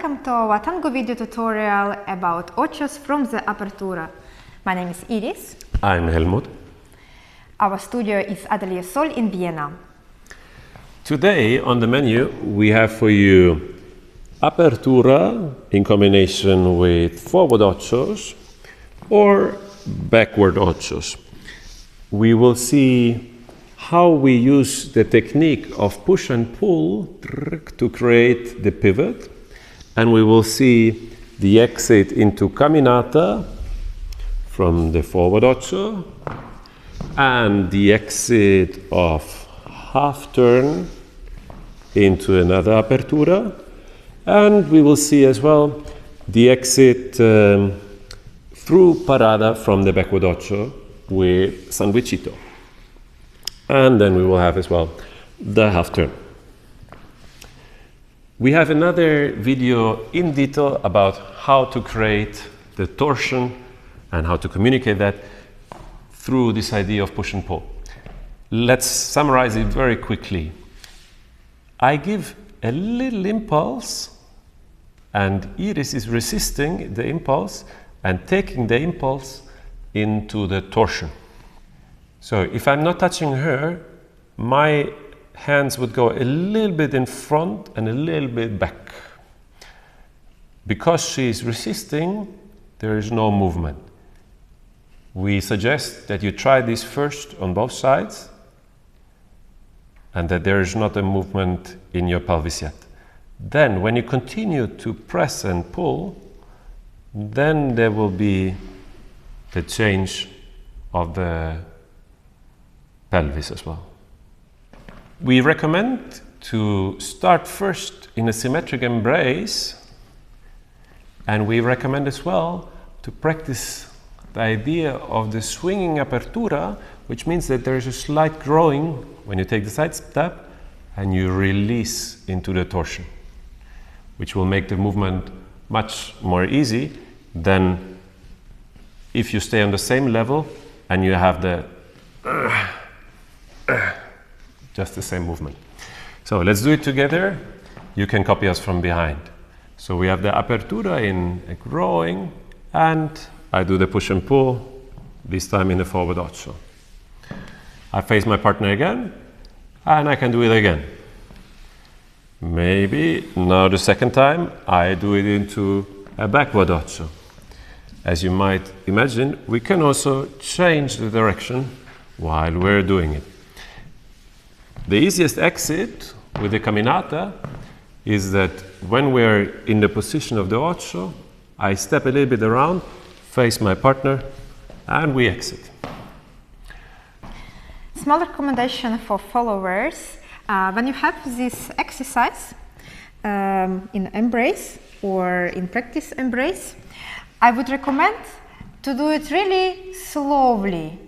welcome to our Tango video tutorial about Ochos from the Apertura. My name is Iris. I'm Helmut. Our studio is Atelier SOL in Vienna. Today on the menu we have for you Apertura in combination with forward Ochos or backward Ochos. We will see how we use the technique of push and pull to create the pivot, and we will see the exit into Caminata from the forward Ocho and the exit of half turn into another Apertura, and we will see as well the exit through Parada from the backward Ocho with Sandwichito. And then we will have as well the half turn. We have another video in detail about how to create the torsion and how to communicate that through this idea of push and pull. Let's summarize it very quickly. I give a little impulse and Iris is resisting the impulse and taking the impulse into the torsion. So if I'm not touching her, my hands would go a little bit in front and a little bit back. Because she is resisting, there is no movement. We suggest that you try this first on both sides and that there is not a movement in your pelvis yet. Then when you continue to press and pull, then there will be the change of the pelvis as well. We recommend to start first in a symmetric embrace, and we recommend as well to practice the idea of the swinging apertura, which means that there is a slight growing when you take the side step and you release into the torsion, which will make the movement much more easy than if you stay on the same level and you have the just the same movement. So let's do it together. You can copy us from behind. So we have the apertura in a growing, and I do the push and pull, this time in the forward ocho. I face my partner again, and I can do it again. Maybe now the second time I do it into a backward ocho. As you might imagine, we can also change the direction while we're doing it. The easiest exit with the Caminata is that when we're in the position of the Ocho, I step a little bit around, face my partner, and we exit. Small recommendation for followers. When you have this exercise in embrace or in practice embrace, I would recommend to do it really slowly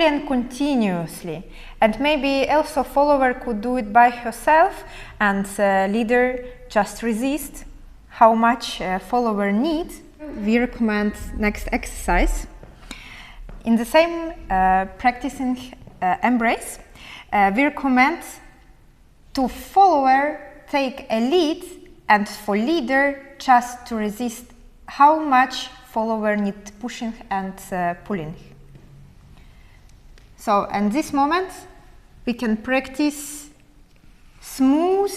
and continuously, and maybe also follower could do it by herself and leader just resist how much follower needs. We recommend next exercise. In the same practicing embrace, we recommend to follower take a lead and for leader just to resist how much follower need pushing and pulling. So, in this moment, we can practice smooth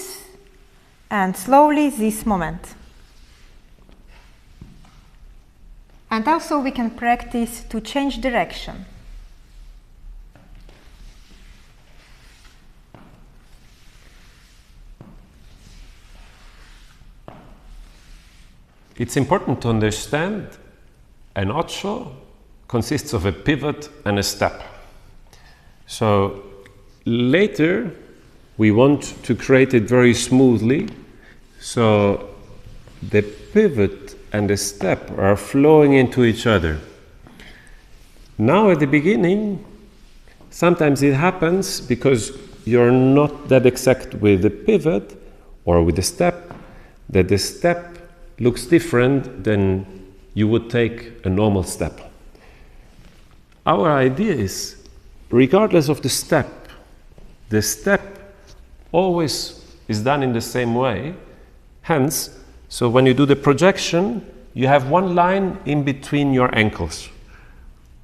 and slowly this moment. And also we can practice to change direction. It's important to understand an ocho consists of a pivot and a step. So later we want to create it very smoothly, so the pivot and the step are flowing into each other. Now at the beginning, sometimes it happens because you're not that exact with the pivot or with the step, that the step looks different than you would take a normal step. Our idea is, regardless of the step always is done in the same way. Hence, So when you do the projection, you have one line in between your ankles.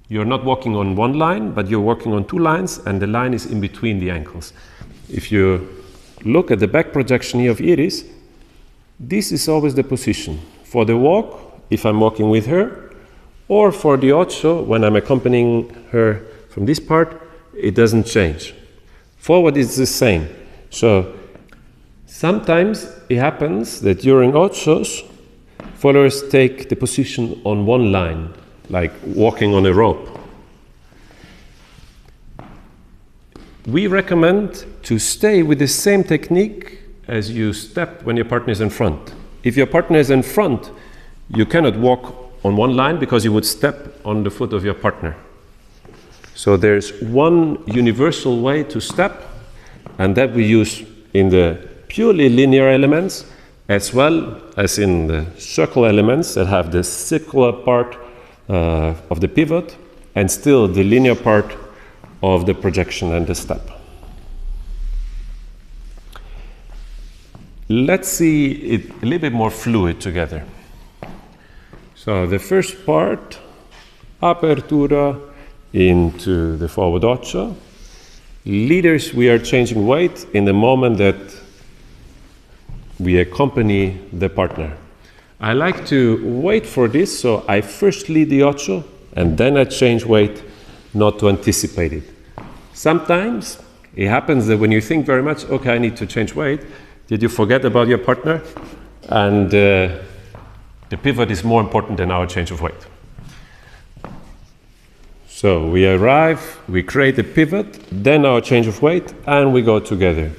You're not walking on one line, but you're walking on two lines, and the line is in between the ankles. If you look at the back projection here of Iris, this is always the position. For the walk, if I'm walking with her, or for the ocho, when I'm accompanying her from this part, it doesn't change. Forward is the same. So sometimes it happens that during ochos, followers take the position on one line, like walking on a rope. We recommend to stay with the same technique as you step when your partner is in front. If your partner is in front, you cannot walk on one line because you would step on the foot of your partner. So there's one universal way to step, and that we use in the purely linear elements as well as in the circle elements that have the circular part of the pivot and still the linear part of the projection and the step. Let's see it a little bit more fluid together. So the first part, Apertura into the forward ocho. Leaders, we are changing weight in the moment that we accompany the partner. I like to wait for this, so I first lead the ocho and then I change weight, not to anticipate it. Sometimes it happens that when you think very much, okay, I need to change weight, did you forget about your partner? And the pivot is more important than our change of weight. So we arrive, we create a pivot, then our change of weight, and we go together.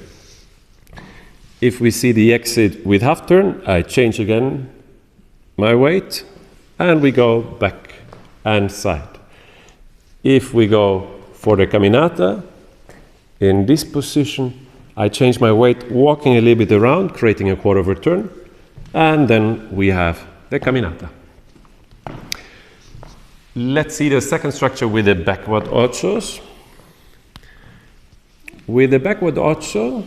If we see the exit with half turn, I change again my weight, and we go back and side. If we go for the Caminata, in this position, I change my weight, walking a little bit around, creating a quarter of a turn, and then we have the Caminata. Let's see the second structure with the backward ochos. With the backward ocho,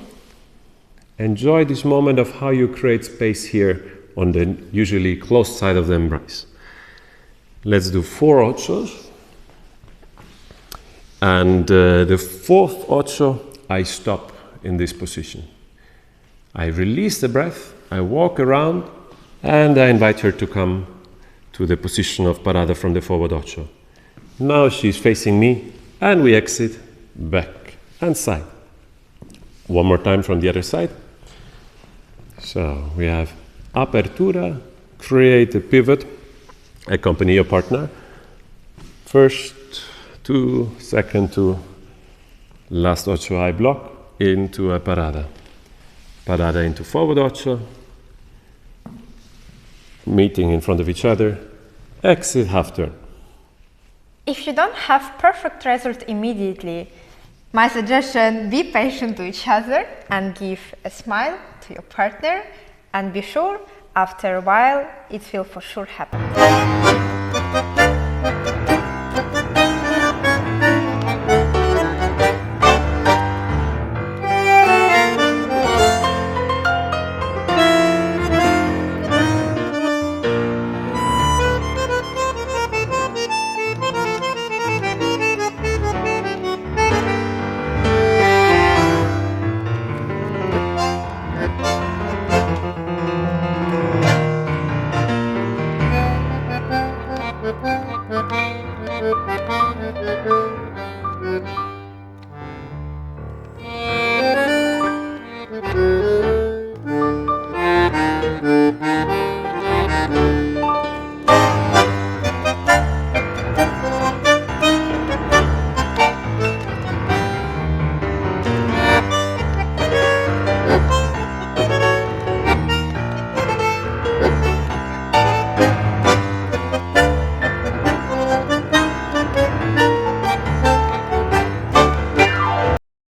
enjoy this moment of how you create space here on the usually closed side of the embrace. Let's do 4 ochos. And the fourth ocho, I stop in this position. I release the breath, I walk around, and I invite her to come to the position of parada from the forward ocho. Now she's facing me, and we exit back and side. One more time from the other side. So we have Apertura, create a pivot, accompany your partner. First 2, second 2, last ocho I block into a parada. Parada into forward ocho, meeting in front of each other, exit half turn. If you don't have perfect result immediately, my suggestion, be patient to each other and give a smile to your partner, and be sure after a while it will for sure happen.